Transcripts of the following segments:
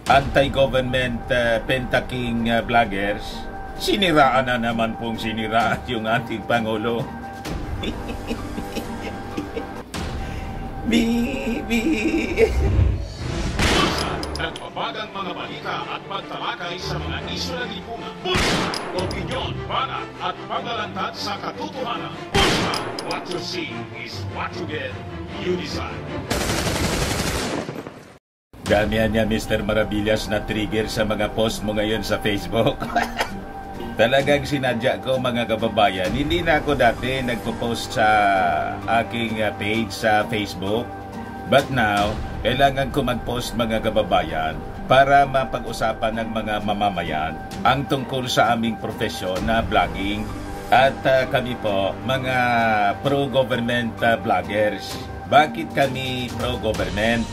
anti-government pentaking vloggers, siniraan na naman pong siniraan yung ating Pangulo. Nagbabagang mga balita at pagtalakay sa mga isyu ng lipunan. Bulsa! Opinyon, banat at paglalantad sa katotohanan. Bulsa! What you see is what you get. You decide. Damihan niya, Mr. Maravillas, na trigger sa mga post mo ngayon sa Facebook. Talagang sinadya ko, mga kababayan. Hindi na ako dati nagpo-post sa aking page sa Facebook. But now, kailangan ko mag-post, mga kababayan, para mapag-usapan ng mga mamamayan ang tungkol sa aming profesyon na vlogging. At kami po, mga pro-government vloggers. Bakit kami pro-government?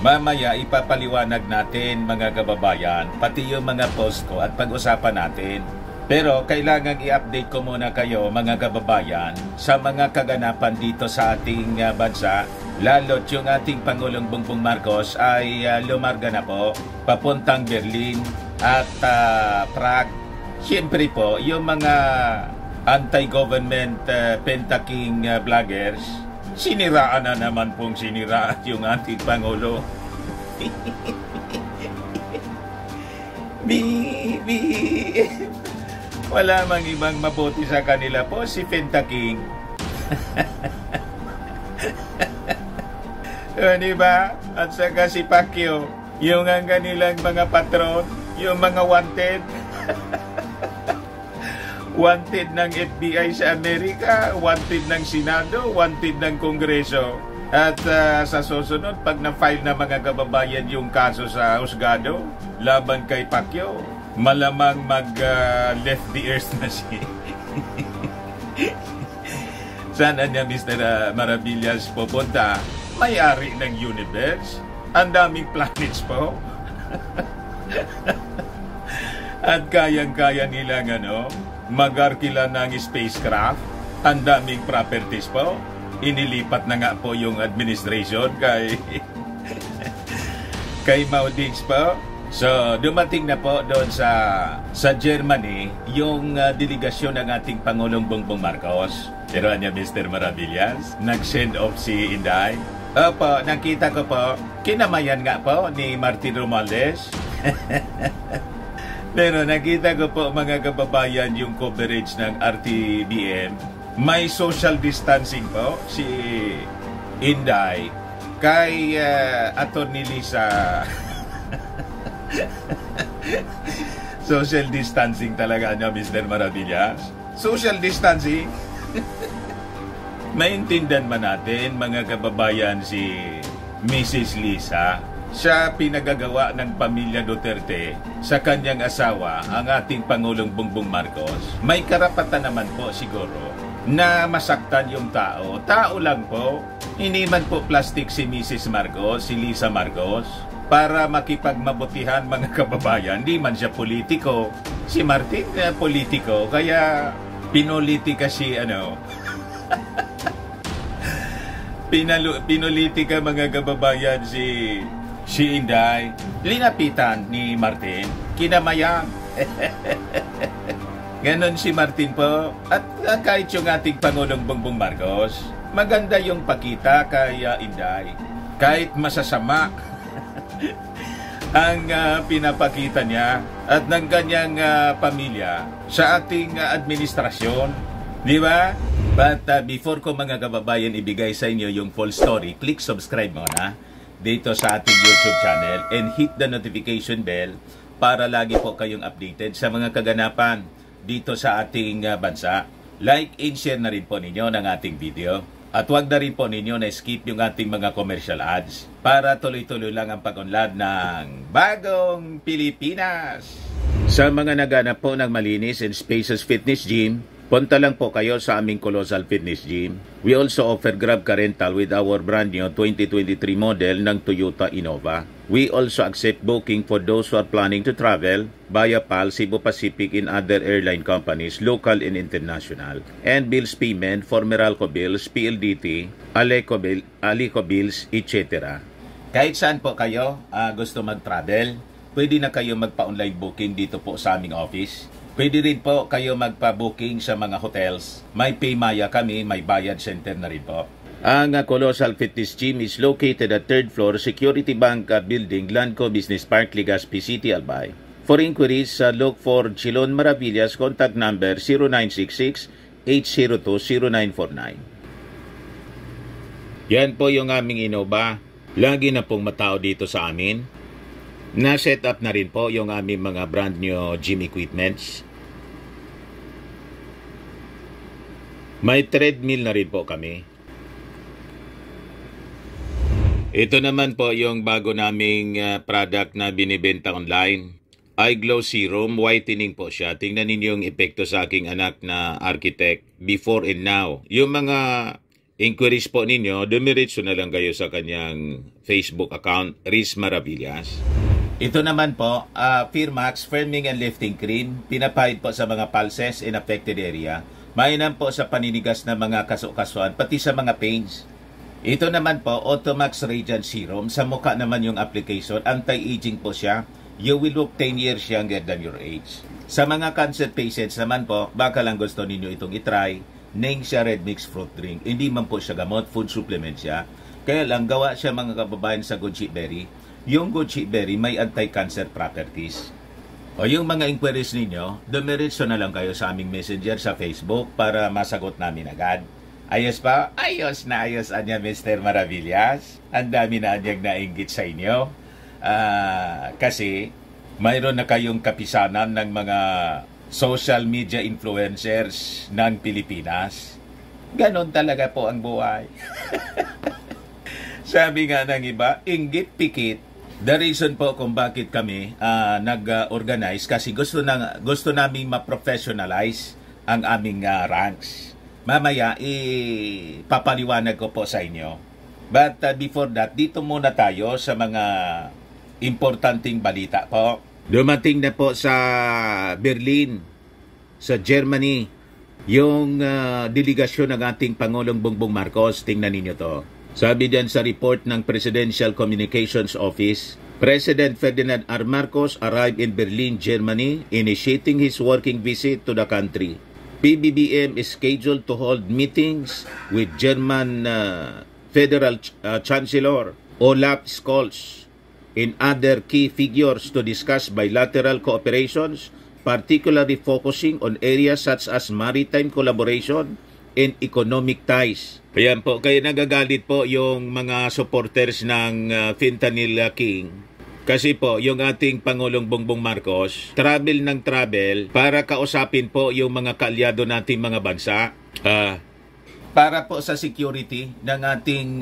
Mamaya ipapaliwanag natin, mga kababayan, pati yung mga post ko at pag-usapan natin. Pero kailangan i-update ko muna kayo, mga kababayan, sa mga kaganapan dito sa ating bansa. Lalo't yung ating Pangulong Bongbong Marcos ay lumarga na po papuntang Berlin at Prague. Siyempre po, yung mga anti-government pentaking vloggers, siniraan na naman pong siniraan yung ating Pangulo. Wala mang ibang mabuti sa kanila po, si Pentaking. Diba? At saka si Pacquiao, yung ang kanilang mga patron, yung mga wanted. Wanted ng FBI sa Amerika, wanted ng Senado, wanted ng Kongreso. At sa susunod, pag na-file na, mga kababayan, yung kaso sa husgado laban kay Pacquiao, malamang left the earth na siya. Sana niya, Mr. Maravillas, pupunta? May-ari ng universe. Ang daming planets po. At kayang-kaya nilang mag-arkila ng spacecraft. Ang daming properties po. Inilipat na nga po yung administration kay Maudix po. So, dumating na po doon sa Germany yung delegasyon ng ating Pangulong Bongbong Marcos. Pero niya, Mr. Maravillas, nag-send off si Inday. Opo, nakita ko po, kinamayan nga po ni Martin Romualdez. Pero nakita ko po, mga kababayan, yung coverage ng RTBM. May social distancing po si Inday kay Attorney Lisa. Social distancing talaga niya, Mr. Maravillas. Social distancing. Maintindihan man natin, mga kababayan, si Mrs. Lisa sa pinagagawa ng pamilya Duterte sa kanyang asawa, ang ating Pangulong Bongbong Marcos. May karapatan naman po siguro na masaktan yung tao. Tao lang po. Hindi man po plastic si Mrs. Marcos, si Lisa Marcos, para makipagmabutihan, mga kababayan. Hindi man siya politiko. Si Martin, politiko. Kaya pinulitika si Pinolitika, mga kababayan, si Inday. Linapitan ni Martin. Kinamayang. Ganon si Martin po. At kahit yung ating Pangulong Bongbong Marcos, maganda yung pakita kay Inday. Kahit masasama ang pinapakita niya at ng kanyang pamilya sa ating administrasyon. Di ba? But before ko, mga kababayan, ibigay sa inyo yung full story, click subscribe muna dito sa ating YouTube channel and hit the notification bell para lagi po kayong updated sa mga kaganapan dito sa ating bansa. Like and share na rin po ninyo ng ating video. At huwag na rin po ninyo na skip yung ating mga commercial ads para tuloy-tuloy lang ang pag-unlad ng Bagong Pilipinas. Sa mga naghanap po ng malinis and spacious fitness gym, punta lang po kayo sa aming Colossal Fitness Gym. We also offer Grab Car Rental with our brand new 2023 model ng Toyota Innova. We also accept booking for those who are planning to travel via PAL, Cebu Pacific, and other airline companies, local and international. And bills payment for Meralco Bills, PLDT, Alico Bills, etc. Kahit saan po kayo gusto mag-travel, pwede na kayo magpa-online booking dito po sa aming office. Pwede rin po kayo magpa-booking sa mga hotels. May Paymaya kami, may Bayad Center na rin po. Ang Colossal Fitness Gym is located at 3rd floor, Security Bank Building, Lanco Business Park, Legazpi City, Albay. For inquiries, look for Chilon Maravillas, contact number 0966-802-0949. Yan po yung aming Innova. Lagi na pong matao dito sa amin. Na-set up na rin po yung aming mga brand new gym equipments. May treadmill na rin po kami. Ito naman po yung bago naming product na binibenta online. iGlow Serum, whitening po siya. Tingnan ninyo yung epekto sa aking anak na architect before and now. Yung mga inquiries po ninyo, dumiretso na lang kayo sa kanyang Facebook account, Riz Maravillas. Ito naman po, Firmax Firming and Lifting Cream, pinapahid po sa mga pulses in affected area. Mainam po sa paninigas na mga kasukasuan, pati sa mga pains. Ito naman po, Automax Radiant Serum, sa mukha naman yung application, anti-aging po siya. You will look 10 years younger than your age. Sa mga cancer patients naman po, baka lang gusto ninyo itong itry, Ning siya Red Mix Fruit Drink. Hindi man po siya gamot, food supplement siya. Kaya lang, gawa siya mga kababayan sa goji berry. Yung goji berry may anti-cancer properties. O yung mga inquiries ninyo, dumiretso na lang kayo sa aming messenger sa Facebook para masagot namin agad. Ayos pa? Ayos na ayos anya Mr. Maravillas. Ang dami na anyang nainggit sa inyo. Kasi mayroon na kayong kapisanan ng mga social media influencers ng Pilipinas. Ganon talaga po ang buhay. Sabi nga ng iba, inggit pikit. The reason po kung bakit kami nag-organize kasi gusto naming ma-professionalize ang aming ranks. Mamaya papaliwanag ko po sa inyo. But before that, dito muna tayo sa mga importanteng balita po. Dumating na po sa Berlin, sa Germany, yung delegasyon ng ating Pangulong Bongbong Marcos. Tingnan ninyo to. Sabi diyan sa report ng Presidential Communications Office, President Ferdinand R. Marcos arrived in Berlin, Germany, initiating his working visit to the country. PBBM is scheduled to hold meetings with German Federal Chancellor Olaf Scholz and other key figures to discuss bilateral cooperations, particularly focusing on areas such as maritime collaboration and economic ties. Ayan po, kaya nagagalit po yung mga supporters ng Fentanyl King. Kasi po, yung ating Pangulong Bongbong Marcos, travel ng travel para kausapin po yung mga kaalyado nating mga bansa. Para po sa security ng ating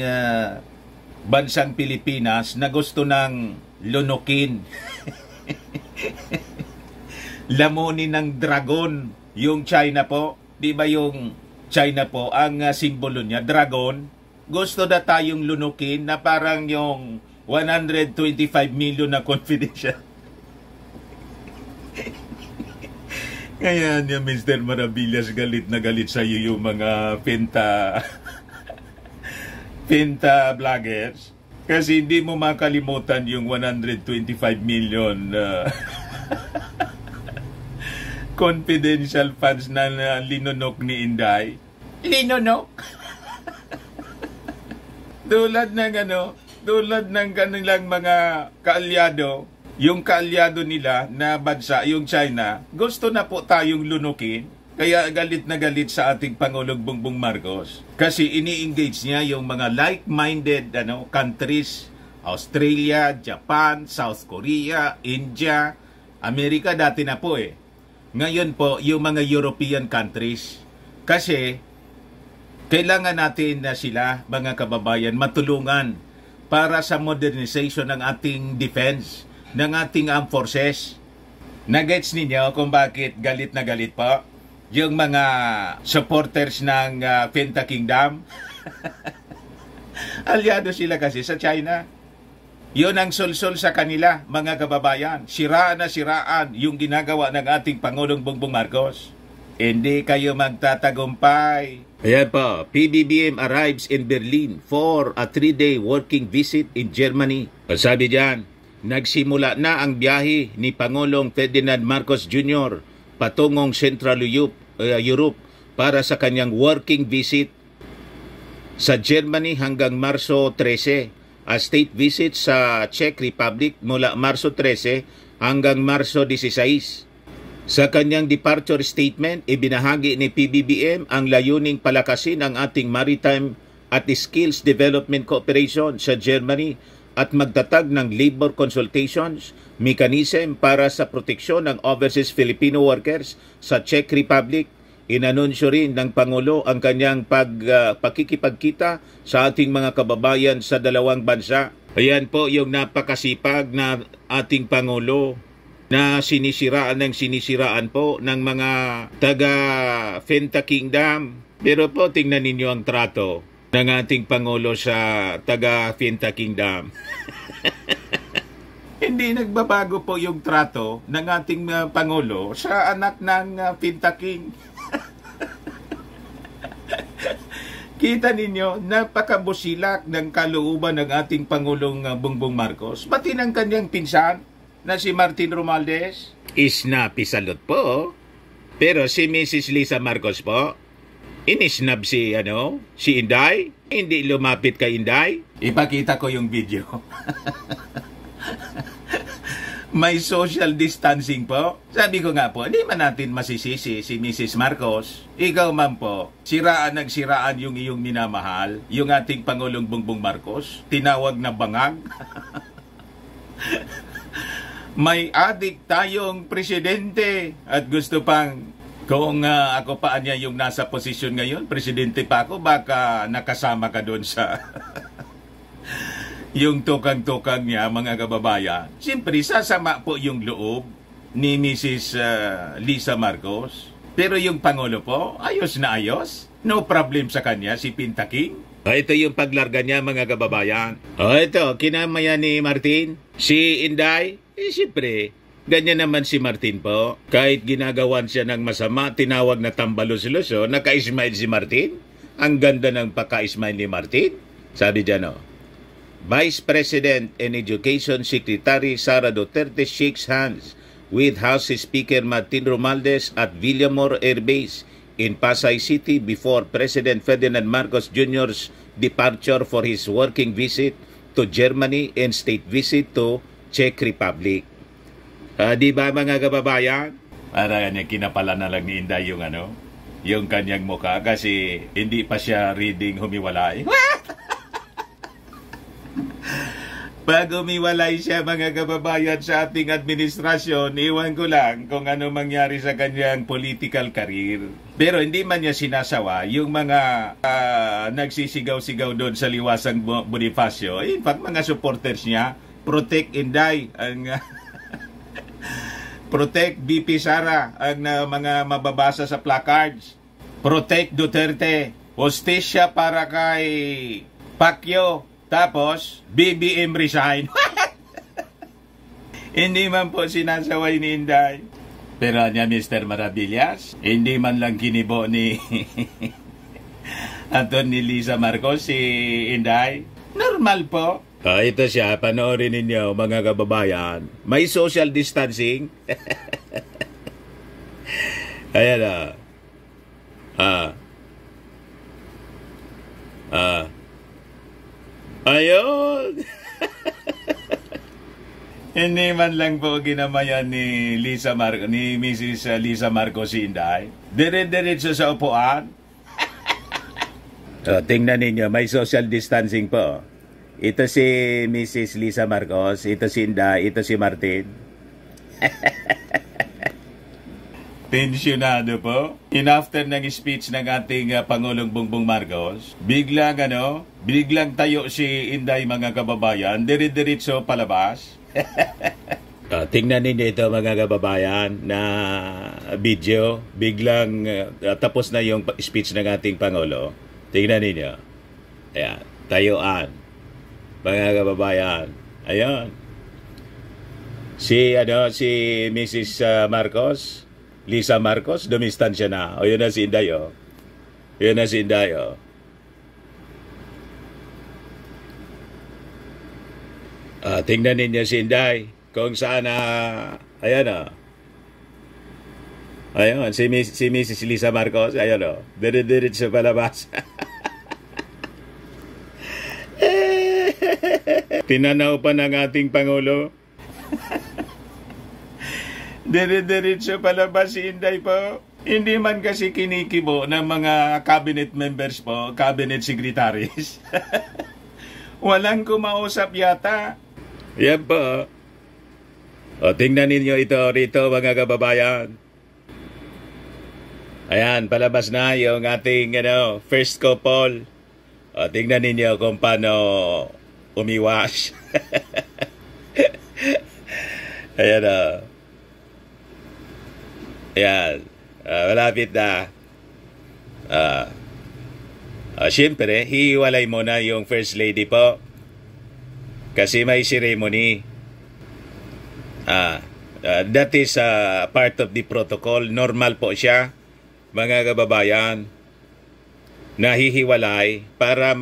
bansang Pilipinas na gusto ng lunukin. Lamunin ng dragon yung China po. Di ba yung China po, ang simbolo niya, dragon. Gusto na tayong lunukin na parang yung 125 million na confidential. Kaya niya, Mr. Maravillas, galit na galit sa iyo yung mga Pinta vloggers. Kasi hindi mo makalimutan yung 125 million confidential funds na linunok ni Inday. Linunok? tulad ng kanilang mga kaalyado, yung kaalyado nila na bansa, yung China, gusto na po tayong lunukin. Kaya galit na galit sa ating Pangulong Bongbong Marcos. Kasi ini-engage niya yung mga like-minded countries, Australia, Japan, South Korea, India, Amerika dati na po eh. Ngayon po, yung mga European countries. Kasi, kailangan natin na sila, mga kababayan, matulungan para sa modernization ng ating defense, ng ating armed forces. Nagets ninyo kung bakit galit na galit po? Yung mga supporters ng Penta Kingdom. Alyado sila kasi sa China. Yun ang sulsul sa kanila, mga kababayan. Siraan na siraan yung ginagawa ng ating Pangulong Bongbong Marcos. Hindi kayo magtatagumpay. Ayan po, PBBM arrives in Berlin for a 3-day working visit in Germany. Sabi diyan, nagsimula na ang biyahe ni Pangulong Ferdinand Marcos Jr. patungong Central Europe para sa kanyang working visit sa Germany hanggang Marso 13. A state visit sa Czech Republic mula Marso 13 hanggang Marso 16. Sa kanyang departure statement, ibinahagi ni PBBM ang layuning palakasin ang ating maritime at skills development cooperation sa Germany at magtatag ng labor consultations mechanism para sa proteksyon ng overseas Filipino workers sa Czech Republic. Inanunsyo rin ng Pangulo ang kanyang pakikipagkita sa ating mga kababayan sa dalawang bansa. Ayan po yung napakasipag na ating Pangulo na sinisiraan po ng mga taga Fenta Kingdom. Pero po tingnan ninyo ang trato ng ating Pangulo sa taga Fenta Kingdom. Hindi nagbabago po yung trato ng ating Pangulo sa anak ng Fenta King. Kita ninyo, napakabusilak ng kalooban ng ating Pangulong Bongbong Marcos. Pati ng kanyang pinsan na si Martin Romualdez. Isnapisalot po. Pero si Mrs. Lisa Marcos po, inisnab si Inday. Hindi lumapit kay Inday. Ipakita ko yung video. May social distancing po. Sabi ko nga po, hindi man natin masisisi si Mrs. Marcos. Ikaw man po, nagsiraan yung iyong minamahal, yung ating Pangulong Bongbong Marcos, tinawag na bangag. May adik tayong presidente at gusto pang, kung ako pa niya yung nasa posisyon ngayon, presidente pa ako, baka nakasama ka doon sa... yung tukang-tukang niya, mga kababayan. Siyempre, sasama po yung loob ni Mrs. Lisa Marcos. Pero yung Pangulo po, ayos na ayos. No problem sa kanya, si Pinta King. Ito yung paglarga niya, mga kababayan. Ito, kinamaya ni Martin. Si Inday, siyempre, ganyan naman si Martin po. Kahit ginagawan siya ng masama, tinawag na tambalos-loso, naka-smile si Martin. Ang ganda ng paka-smile ni Martin. Sabi dyan, Vice President and Education Secretary Sara Duterte shakes hands with House Speaker Martin Romualdez at Villamor Air Base in Pasay City before President Ferdinand Marcos Jr.'s departure for his working visit to Germany and state visit to Czech Republic. Di ba mga kababayan? Para kinapala na lang ni Inday yung kanyang mukha kasi hindi pa siya reading humiwalay. Pag umiwalay siya, mga kababayan, sa ating administrasyon, iwan ko lang kung ano mangyari sa kanyang political career. Pero hindi man niya sinasawa yung mga nagsisigaw-sigaw doon sa Liwasang Bonifacio. In fact, mga supporters niya, Protect Inday, ang Protect BP Sara, ang mga mababasa sa placards. Protect Duterte, hostisya para kay Pacquiao. Tapos, BBM resign. Hindi man po sinasaway ni Inday. Pero niya, Mr. Maravillas, hindi man lang kinibo ni Atty. Lisa Marcos si Inday. Normal po. Ito siya, panoorin ninyo, mga kababayan. May social distancing. Ayan ayun. Hindi man lang po ginamayan ni Mrs. Lisa Marcos si Inday. Dire-diretso sa upuan. Tingnan ninyo, may social distancing po. Ito si Mrs. Lisa Marcos, ito si Inday, ito si Martin. Tensyonado po. After ng speech ng ating Pangulong Bongbong Marcos, biglang tayo si Inday, mga kababayan, dire-diretso palabas. Tingnan ninyo ito, mga kababayan, na video. Biglang tapos na yung speech ng ating Pangulo. Tingnan ninyo. Ayan, tayuan. Mga kababayan. Ayan. Si Mrs. Marcos, Lisa Marcos, dumistansya na. O, yun na si Inday, Yun na si Inday, Tingnan ninyo si Inday kung saan ayan ayun, si Mrs. Lisa Marcos, ayun dire-diretso palabas. Tinanaw pa ng ating Pangulo. Dire-diretso palabas si Inday po. Hindi man kasi kinikibo ng mga cabinet members po, cabinet secretaries. Walang kumausap yata. Yan po. O, tingnan ninyo ito rito mga kababayan. Ayan, palabas na yung ating first couple. O, tingnan ninyo kung paano umiwas. Ayan o. Ayan. Malapit na. Siyempre, hihiwalay mo na yung First Lady po. Kasi may ceremony. That is part of the protocol. Normal po siya, mga kababayan. Nahihiwalay para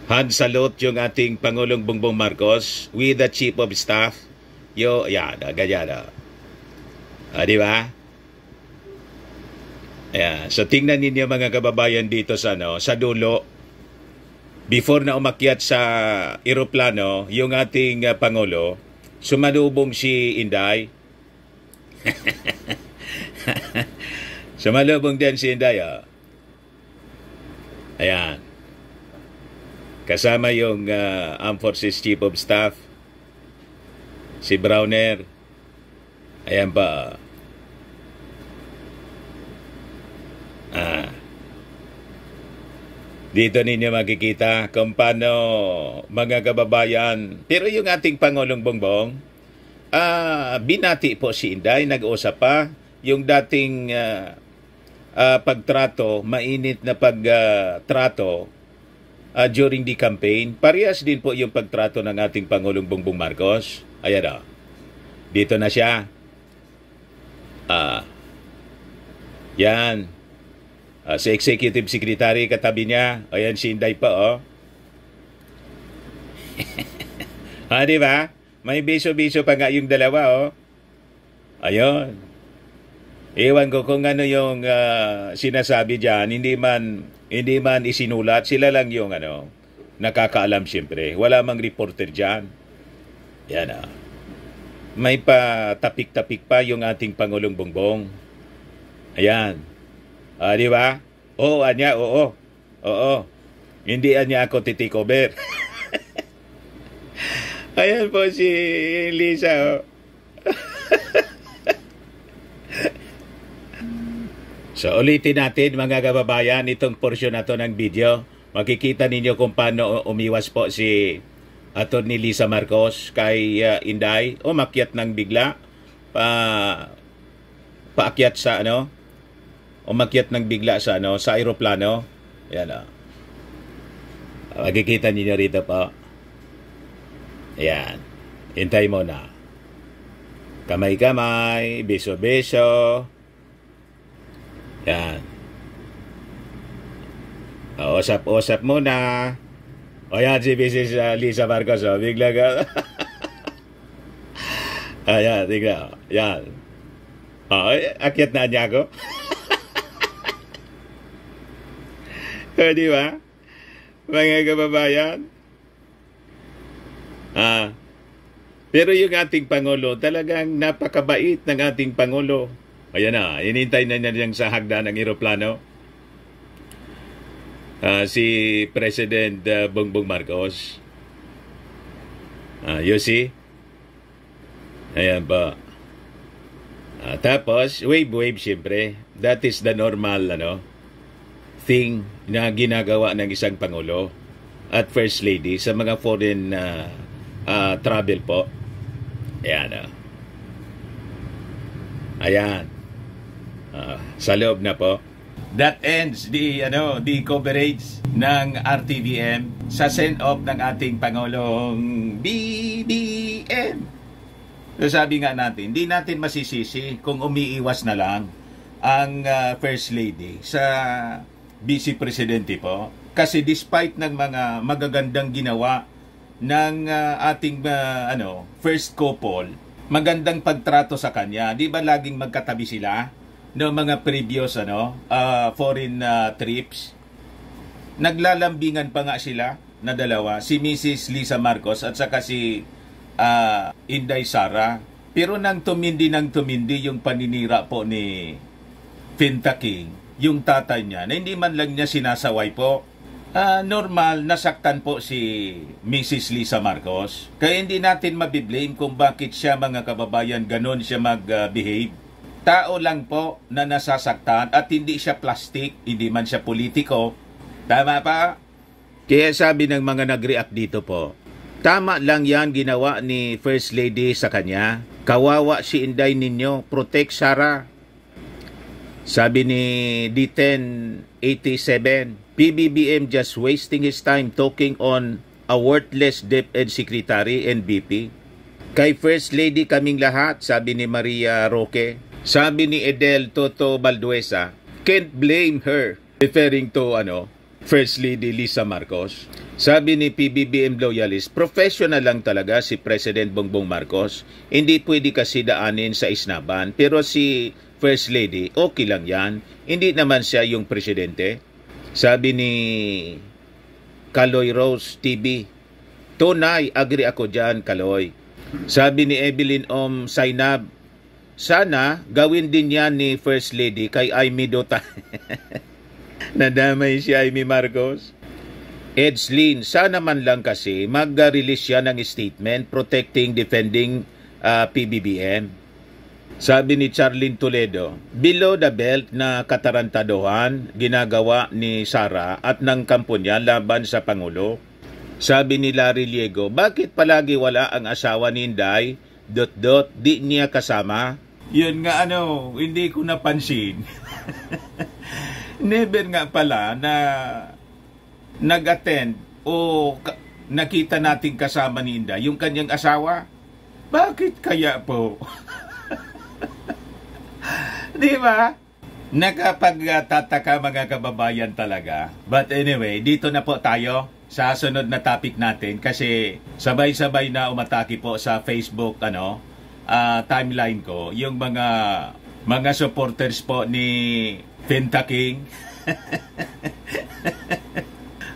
hand salute yung ating Pangulong Bongbong Marcos with the Chief of Staff. Ganyan. Di ba? So tingnan ninyo mga kababayan dito sa dulo. Before na umakyat sa eroplano, yung ating Pangulo, sumalubong si Inday. Sumalubong din si Inday. Ayan. Kasama yung Armed Forces Chief of Staff, si Browner. Ayan pa. Dito ninyo makikita kung paano mga kababayan. Pero yung ating Pangulong Bongbong, binati po si Inday, nag-usap pa. Yung dating pagtrato, mainit na pagtrato during the campaign, parehas din po yung pagtrato ng ating Pangulong Bongbong Marcos. Ayan dito na siya. Yan. Si Executive Secretary katabi niya. Ayan si Inday pa di ba? May biso-biso pa nga yung dalawa Ayun. Ewan ko kung ano yung sinasabi diyan. Hindi man isinulat. Sila lang yung nakakaalam siyempre. Wala mang reporter diyan. Yan May pa-tapik-tapik pa yung ating Pangulong Bongbong. Ayan. Di ba? Oo, anya, oo. Hindi anya ako titikover. Ayan po si Lisa. So, ulitin natin mga kababayan itong portion na to ng video. Makikita ninyo kung paano umiwas po si Atty. Lisa Marcos kay Inday. Umakyat ng bigla. Paakyat sa umakyat ng bigla sa sa aeroplano. Ayan makikita niyo rito po. Ayan. Hintay mo na. Kamay-kamay, beso-beso. Ayan. Usap-usap muna. Ayan si Mrs. Lisa Marcos. Bigla ka. Ayan, tignan. Ayan. Akyat na niya ako. Di ba? Mga kababayan. Pero yung ating Pangulo, talagang napakabait ng ating Pangulo. Ayan inintay na niya sa hagdan ng eroplano. Si President Bongbong Marcos. You see? Ayan ba? Tapos, wave siyempre. That is the normal, thing na ginagawa ng isang Pangulo at First Lady sa mga foreign travel po. Ayan. Ayan. Sa loob na po. That ends the coverage ng RTVM sa send-off ng ating Pangulong BBM. So sabi nga natin, hindi natin masisisi kung umiiwas na lang ang First Lady sa Vice Presidente po. Kasi despite ng mga magagandang ginawa ng ating first couple, magandang pagtrato sa kanya. Di ba laging magkatabi sila no mga previous foreign trips? Naglalambingan pa nga sila na dalawa, si Mrs. Lisa Marcos at saka si Inday Sara. Pero nang tumindi yung paninira po ni Finta King, yung tatay niya, na hindi man lang niya sinasaway po, normal, nasaktan po si Mrs. Lisa Marcos. Kaya hindi natin mabiblame kung bakit siya, mga kababayan, ganon siya mag-behave. Tao lang po na nasasaktan at hindi siya plastic, hindi man siya politiko. Tama pa? Kaya sabi ng mga nag-react dito po, tama lang yan ginawa ni First Lady sa kanya. Kawawa si Inday ninyo, protect Sara. Sabi ni D1087, PBBM just wasting his time talking on a worthless DepEd Secretary and VP. Kay First Lady kaming lahat, sabi ni Maria Roque. Sabi ni Edel Toto Balduesa, can't blame her, referring to First Lady Lisa Marcos. Sabi ni PBBM Loyalist, professional lang talaga si President Bongbong Marcos. Hindi pwede kasi daanin sa isnaban. Pero si First Lady, okay lang yan. Hindi naman siya yung presidente. Sabi ni Kaloy Rose TV, tunay, agree ako dyan, Kaloy. Sabi ni Evelyn Sainab, sana gawin din yan ni First Lady kay Amy Dota. Nadamay si Amy Marcos. Edslin, sana man lang kasi mag-release siya ng statement protecting, defending PBBM. Sabi ni Charlene Toledo, below the belt na katarantaduhan ginagawa ni Sara at ng kampo niya laban sa Pangulo. Sabi ni Larry Liego, bakit palagi wala ang asawa ni Inday? Di niya kasama? Yun nga hindi ko napansin. Never nga pala na nag-attend o nakita nating kasama ni Inday yung kanyang asawa. Bakit kaya po? Di ba? Nakapagtataka mga kababayan talaga. But anyway, dito na po tayo sa sunod na topic natin kasi sabay-sabay na umatake po sa Facebook timeline ko yung mga supporters po ni Finta King.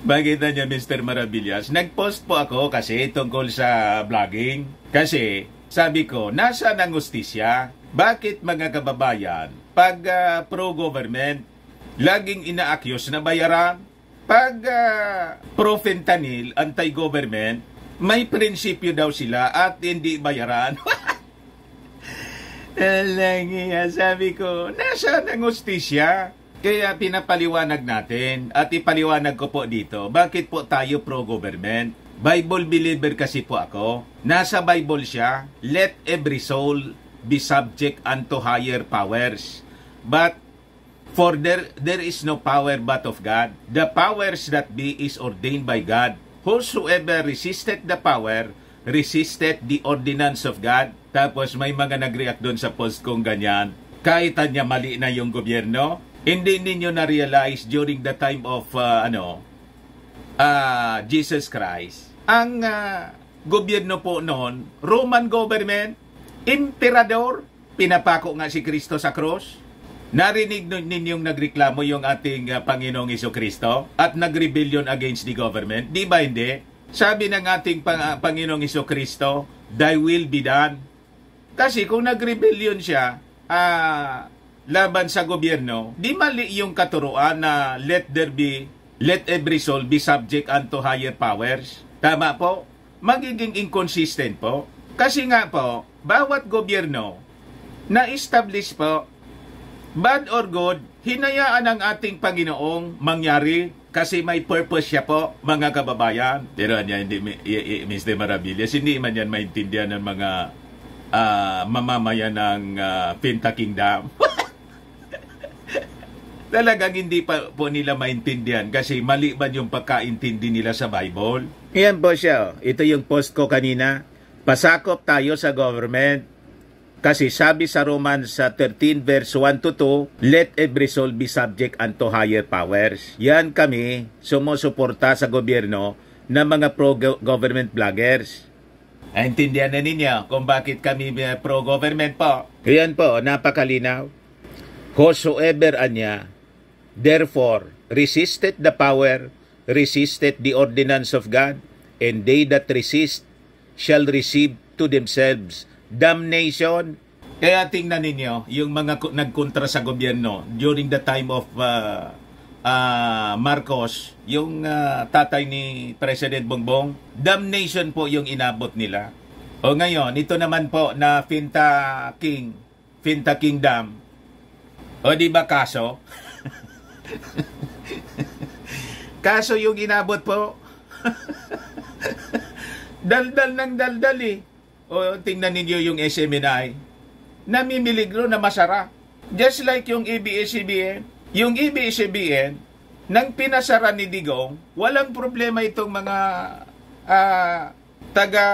Bagita niya, Mr. Maravillas. Nag-post po ako kasi tungkol sa vlogging. Kasi sabi ko, nasaan ang hustisya? Bakit mga kababayan, pag pro-government, laging ina-accuse na bayaran? Pag pro-fentanyl, anti-government, may prinsipyo daw sila at hindi bayaran. Sabi ko, nasaan ang hustisya? Kaya pinapaliwanag natin at ipaliwanag ko po dito, bakit po tayo pro-government? Bible believer kasi po ako. Nasa Bible siya, let every soul be subject unto higher powers. But for there is no power but of God. The powers that be is ordained by God. Whosoever resisted the power, resisted the ordinance of God. Tapos may mga nag-react doon sa post kong ganyan. Kahit niya mali na yung gobyerno, hindi ninyo na-realize during the time of Jesus Christ, ang gobyerno po noon, Roman government, emperador, pinapako nga si Kristo sa cross. Narinig ninyong nagreklamo yung ating Panginoong Jesucristo at nag-rebellion against the government. Di ba hindi? Sabi ng ating Panginoong Jesucristo, thy will be done. Kasi kung nag-rebellion siya, laban sa gobyerno, di mali yung katuruan na let every soul be subject unto higher powers. Tama po? Magiging inconsistent po. Kasi nga po, bawat gobyerno na-establish po, bad or good, hinayaan ng ating Panginoong mangyari kasi may purpose siya po, mga kababayan. Pero hindi, Mr. Maravillas, hindi man yan maintindihan ng mga mamamayan ng Finta Kingdom. Talagang hindi pa po nila maintindihan kasi mali ba yung pagkaintindi nila sa Bible? Yan po siya. Ito yung post ko kanina. Pasakop tayo sa government. Kasi sabi sa Romans 13 verse 1 to 2, let every soul be subject unto higher powers. Yan kami sumusuporta sa gobyerno ng mga pro-government vloggers. Naintindihan na ninyo kung bakit kami pro-government po. Yan po, napakalinaw. Whosoever anya, therefore, resisted the power, resisted the ordinance of God, and they that resist shall receive to themselves damnation. Kaya tingnan ninyo, yung mga nagkontra sa gobyerno during the time of Marcos, yung tatay ni President Bongbong, damnation po yung inabot nila. O ngayon, ito naman po na Finta Kingdom. O di ba kaso? Kaso yung inabot po. Daldal ng daldal eh. O tingnan ninyo yung SMNI. Namimiligro na masara. Just like yung ABS-CBN. Yung ABS-CBN, nang pinasara ni Digong, walang problema itong mga taga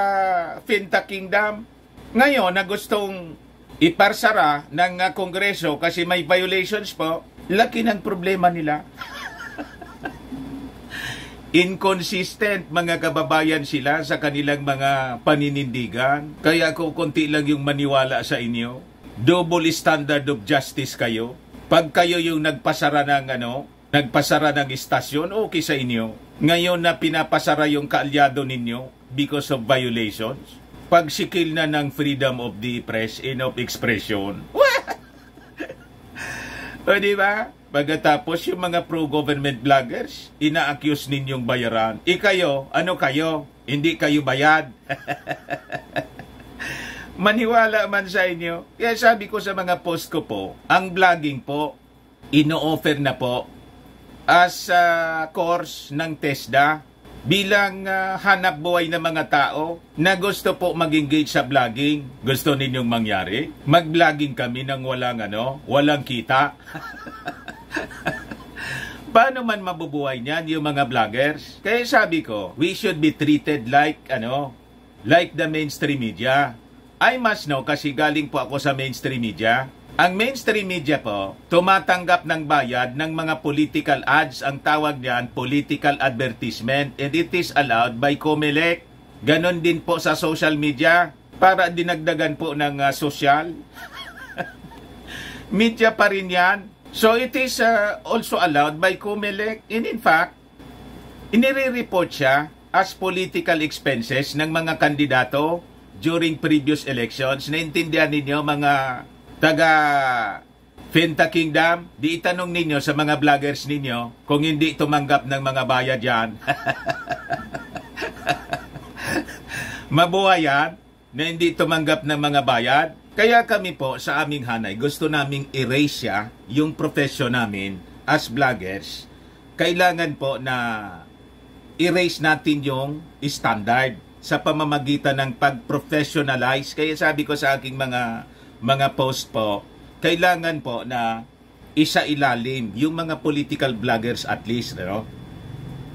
Finta Kingdom. Ngayon, na gustong iparsara ng Kongreso kasi may violations po, laki ng problema nila. Inconsistent mga kababayan sila sa kanilang mga paninindigan. Kaya kung konti lang yung maniwala sa inyo, double standard of justice kayo. Pag kayo yung nagpasara ng istasyon, okay sa inyo. Ngayon na pinapasara yung kaalyado ninyo because of violations. Pag sikil na ng freedom of the press and of expression. O diba? Pagkatapos yung mga pro-government vloggers, ina-accuse ninyong bayaran. Kayo, ano kayo? Hindi kayo bayad. Maniwala man sa inyo. Kaya sabi ko sa mga post ko po, ang vlogging po, ino-offer na po as course ng TESDA bilang hanap buhay ng mga tao na gusto po mag-engage sa vlogging. Gusto ninyong mangyari? Mag-vlogging kami nang walang kita. Paano man mabubuhay niyan yung mga vloggers? Kaya sabi ko, we should be treated like the mainstream media. I must know kasi galing po ako sa mainstream media. Ang mainstream media po, tumatanggap ng bayad ng mga political ads. Ang tawag niyan, political advertisement. And it is allowed by COMELEC. Ganon din po sa social media para dinagdagan po ng social. Media pa rin yan. So it is also allowed by COMELEC. And in fact, inire-report siya as political expenses ng mga kandidato during previous elections. Naintindihan ninyo mga taga Finta Kingdom? Di itanong ninyo sa mga vloggers ninyo kung hindi tumanggap ng mga bayad yan. Mabuhay yan na hindi tumanggap ng mga bayad. Kaya kami po sa aming hanay, gusto naming erase siya yung profession namin as vloggers. Kailangan po na erase natin yung standard sa pamamagitan ng pag-professionalize. Kaya sabi ko sa aking mga post po, kailangan po na isa-ilalim yung mga political vloggers at least,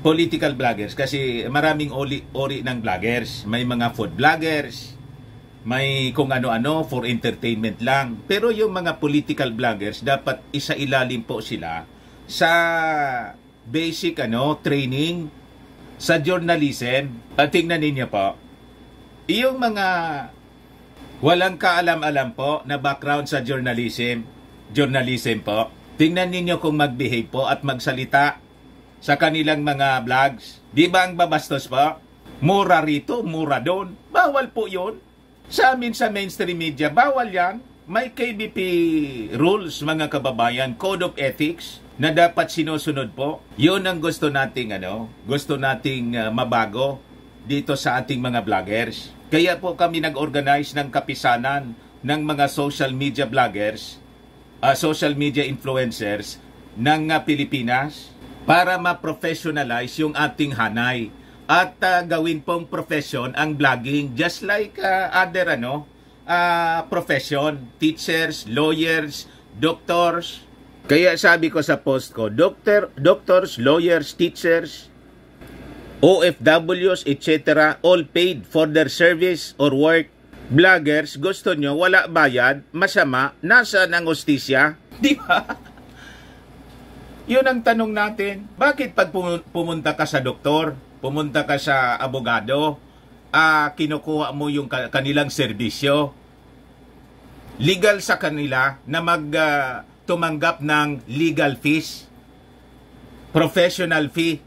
political vloggers kasi maraming ori ng vloggers. May mga food vloggers, may kung ano-ano for entertainment lang. Pero yung mga political vloggers, dapat isa-ilalim po sila sa basic training sa journalism. At tingnan ninyo po, yung mga walang kaalam-alam po na background sa journalism po, tingnan ninyo kung mag-behave po at magsalita sa kanilang mga vlogs. Di ba ang babastos po? Mura rito, mura doon. Bawal po yun. Sa amin sa mainstream media, bawal yan. May KBP rules, mga kababayan, Code of Ethics, na dapat sinusunod po. Yun ang gusto nating mabago dito sa ating mga vloggers. Kaya po kami nag-organize ng kapisanan ng mga social media vloggers, social media influencers ng Pilipinas para ma-professionalize yung ating hanay at gawin pong profession ang vlogging just like other profession, teachers, lawyers, doctors. Kaya sabi ko sa post ko, doctors, lawyers, teachers, OFWs, etc., all paid for their service or work Vloggers, gusto nyo, wala bayad, masama, nasaan ang hustisya? Di ba? Yun ang tanong natin. Bakit pag pumunta ka sa doktor, pumunta ka sa abogado, kinukuha mo yung kanilang serbisyo, legal sa kanila na tumanggap ng legal fees, professional fee.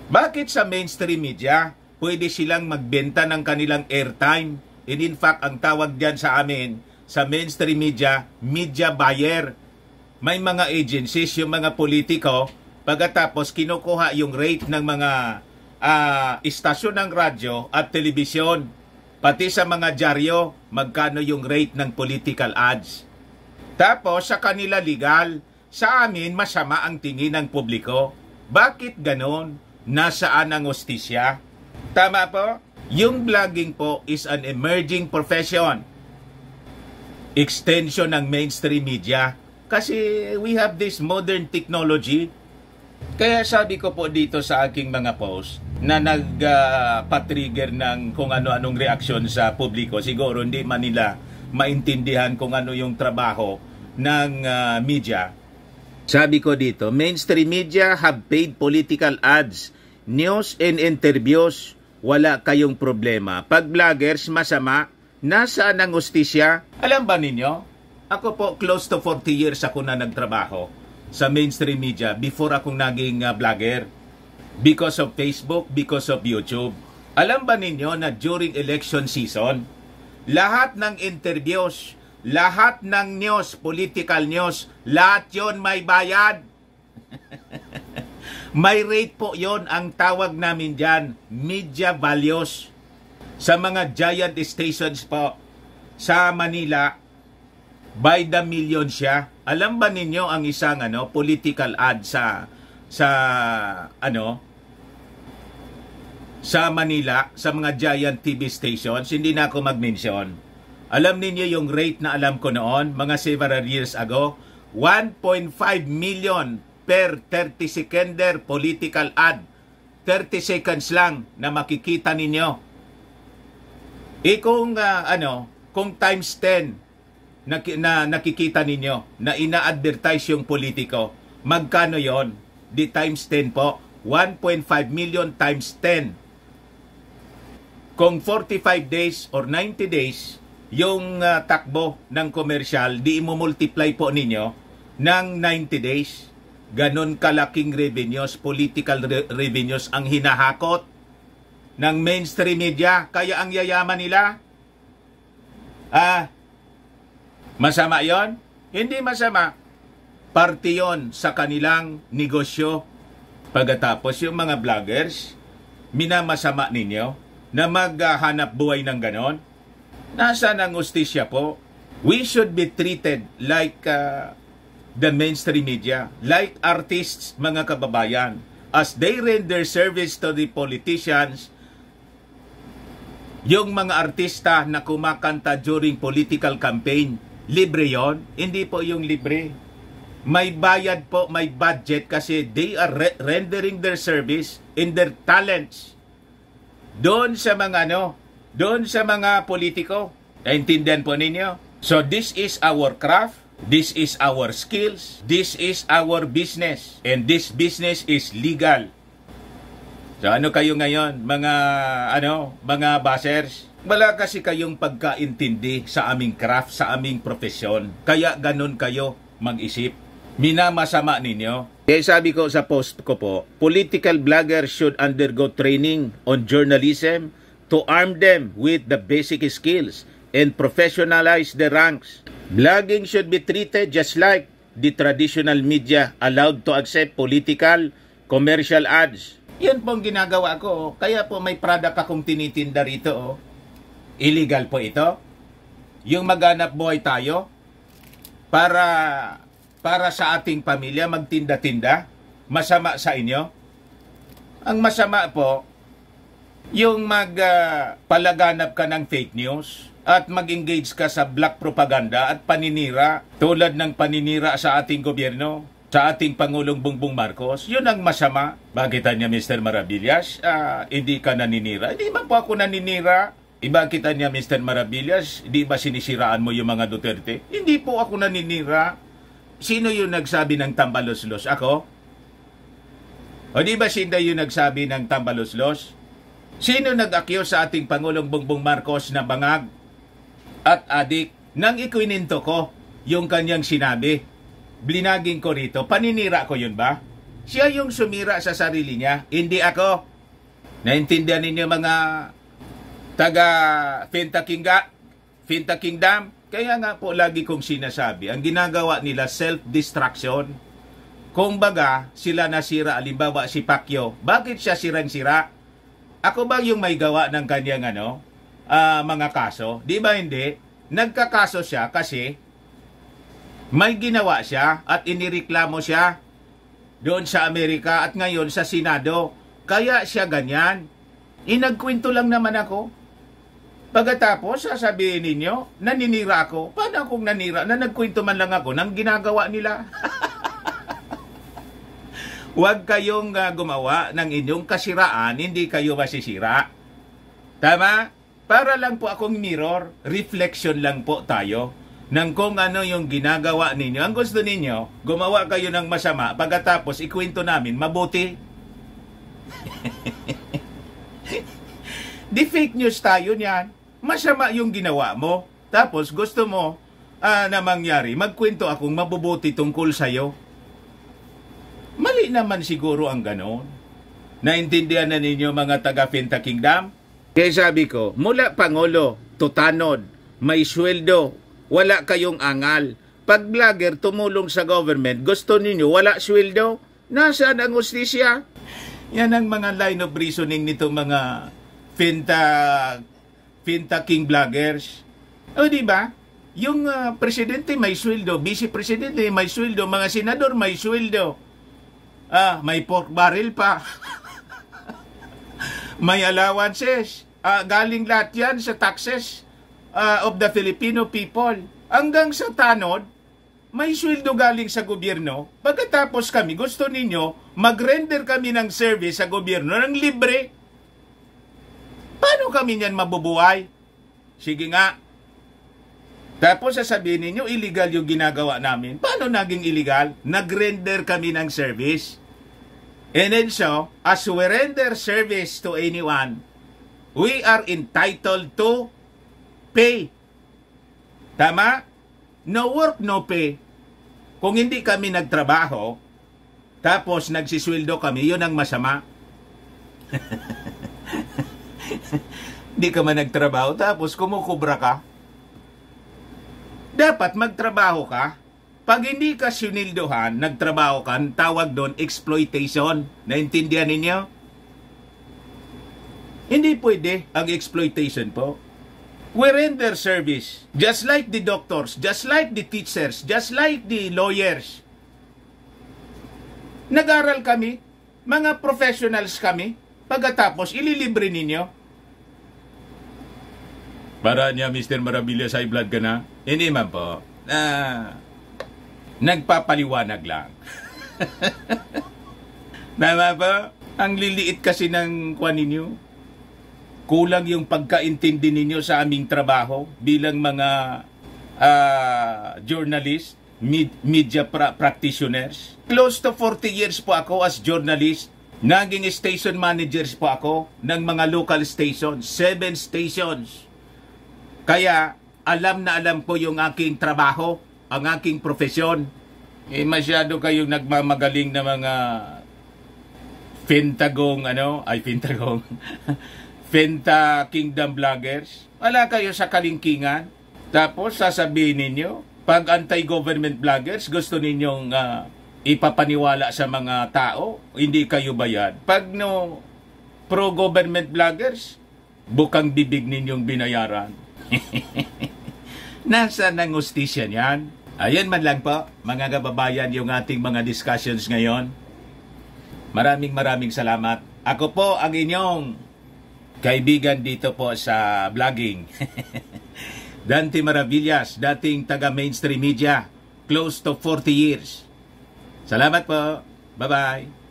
Bakit sa mainstream media, pwede silang magbenta ng kanilang airtime? And in fact, ang tawag dyan sa amin, sa mainstream media, media buyer. May mga agencies, yung mga politiko, pagkatapos kinukuha yung rate ng mga istasyon ng radyo at telebisyon. Pati sa mga dyaryo, magkano yung rate ng political ads. Tapos sa kanila legal, sa amin masama ang tingin ng publiko. Bakit ganon? Nasaan ang hustisya? Tama po? Yung vlogging po is an emerging profession. Extension ng mainstream media. Kasi we have this modern technology. Kaya sabi ko po dito sa aking mga post na nagpa-trigger ng kung ano-anong reaksyon sa publiko. Siguro hindi man nila maintindihan kung ano yung trabaho ng media. Sabi ko dito, mainstream media have paid political ads, news and interviews. Wala kayong problema. Pag vloggers, masama, nasaan ang hustisya? Alam ba ninyo? Ako po, close to 40 years ako na nagtrabaho sa mainstream media before akong naging vlogger. Because of Facebook, because of YouTube. Alam ba ninyo na during election season, lahat ng interviews, lahat ng news, political news, lahat yon may bayad. May rate po yon, ang tawag namin dyan, media values. Sa mga giant stations po sa Manila, by the million siya. Alam ba ninyo ang isang political ad sa Manila, sa mga giant TV stations, hindi na ako mag-mention. Alam ninyo yung rate na alam ko noon, mga several years ago, 1.5 million per 30 seconder political ad. 30 seconds lang na makikita ninyo. Kung times 10 na nakikita ninyo na ina-advertise yung politiko, magkano yon? Di times 10 po, 1.5 million times 10. Kung 45 days or 90 days yung takbo ng commercial, di mo-multiply po ninyo ng 90 days. Ganon kalaking revenues, political revenues ang hinahakot ng mainstream media. Kaya ang yayaman nila, masama yon? Hindi masama. Parte yon sa kanilang negosyo. Pagkatapos yung mga vloggers, minamasama ninyo na maghanap buhay ng ganon. Nasaan ang hustisya po? We should be treated like the mainstream media, like artists, mga kababayan. As they render service to the politicians, yung mga artista na kumakanta during political campaign, libre yon? Hindi po yung libre. May bayad po, may budget kasi they are rendering their service in their talents. Doon sa mga doon sa mga politiko. Naintindihan po ninyo? So this is our craft, this is our skills, this is our business, and this business is legal. So ano kayo ngayon, mga bashers? Wala kasi kayong pagkaintindi sa aming craft, sa aming profesyon. Kaya ganun kayo mag-isip. Minamasama ninyo. Kaya sabi ko sa post ko po, political bloggers should undergo training on journalism to arm them with the basic skills and professionalize the ranks. Blogging should be treated just like the traditional media, allowed to accept political, commercial ads. Yan po ang ginagawa ko. Kaya po may product akong tinitinda rito. Illegal po ito. Yung maghanap buhay tayo para sa ating pamilya magtinda-tinda. Masama sa inyo. Ang masama po, yung palaganap ka ng fake news at mag-engage ka sa black propaganda at paninira tulad ng paninira sa ating gobyerno, sa ating Pangulong Bongbong Marcos. Yun ang masama. Bakit niya, Mr. Maravillas? Hindi ka naninira. Hindi man po ako naninira. Iba kita niya, Mr. Maravillas, di ba sinisiraan mo yung mga Duterte? Hindi po ako naninira. Sino yung nagsabi ng tambalos-los? Ako? O di ba sinda yung nagsabi ng tambalos-los? Sino nag-akyo sa ating Pangulong Bongbong Marcos na bangag at adik? Nang ikwininto ko yung kanyang sinabi, blinaging ko rito, paninira ko yun ba? Siya yung sumira sa sarili niya, hindi ako. Naintindihan ninyo mga taga Finta Kingdom? Kaya nga po lagi kong sinasabi, ang ginagawa nila self-destruction. Kung baga, sila nasira, alimbawa si Pacquiao, bakit siya sirang-sira? Ako ba yung may gawa ng kanyang mga kaso? Di ba hindi? Nagkakaso siya kasi may ginawa siya at inireklamo siya doon sa Amerika at ngayon sa Senado. Kaya siya ganyan. Inagkwento lang naman ako. Pagkatapos, sasabihin ninyo, naninira ako. Paano akong nanira? Na nagkwento man lang ako ng ginagawa nila. Huwag kayong gumawa ng inyong kasiraan, hindi kayo masisira. Tama? Para lang po akong mirror, reflection lang po tayo ng kung ano yung ginagawa ninyo. Ang gusto ninyo, gumawa kayo ng masama, pagkatapos ikwento namin, mabuti. Di fake news tayo niyan. Masama yung ginawa mo, tapos gusto mo na mangyari, magkwento akong mabubuti tungkol sa'yo. Mali naman siguro ang ganon. Naintindihan na ninyo mga taga Finta Kingdom? Kaya sabi ko, mula Pangulo, tutanod, may sweldo, wala kayong angal. Pag vlogger tumulong sa government, gusto ninyo wala sweldo? Nasaan ang hustisya? Yan ang mga line of reasoning nito mga Finta King vloggers. O di ba? Yung presidente may sweldo, vice presidente may sweldo, mga senador may sweldo. May pork barrel pa. May allowances. Galing lahat yan sa taxes of the Filipino people. Hanggang sa tanod, may sweldo galing sa gobyerno. Pagkatapos kami, gusto ninyo, mag-render kami ng service sa gobyerno ng libre. Paano kami niyan mabubuhay? Sige nga. Tapos sasabihin ninyo, illegal yung ginagawa namin. Paano naging illegal? Nag-render kami ng service. And then so, as we render service to anyone, we are entitled to pay. Tama? No work, no pay. Kung hindi kami nagtrabaho, tapos nagsisweldo kami, yun ang masama. Hindi ka man nagtrabaho, tapos kumukubra ka. Dapat magtrabaho ka. Pag hindi ka sinildohan, nagtrabaho ka, tawag doon exploitation. Naintindihan ninyo? Hindi pwede ang exploitation po. We render service, just like the doctors, just like the teachers, just like the lawyers. Nag-aral kami, mga professionals kami, pagkatapos ililibre ninyo. Para niya, Mr. Maravillas, high blood ka na? Hindi man po. Nagpapaliwanag lang. Tama po? Ang liliit kasi ng kwan ninyo. Kulang yung pagkaintindi ninyo sa aming trabaho bilang mga journalist, media practitioners. Close to 40 years po ako as journalist. Naging station managers po ako ng mga local stations, 7 stations. Kaya alam na alam ko yung aking trabaho, ang aking profesyon. Masyado kayong nagmamagaling na mga Finta Kingdom vloggers. Wala kayo sa kalingkingan. Tapos sasabihin ninyo, pag anti-government vloggers, gusto ninyong ipapaniwala sa mga tao, hindi kayo bayad. Pag pro-government vloggers, bukang bibig ninyong binayaran. Nasaan ang hustisya niyan? Ayan man lang po, mga kababayan, yung ating mga discussions ngayon. Maraming salamat. Ako po ang inyong kaibigan dito po sa vlogging. Dante Maravillas, dating taga-mainstream media, close to 40 years. Salamat po. Bye-bye.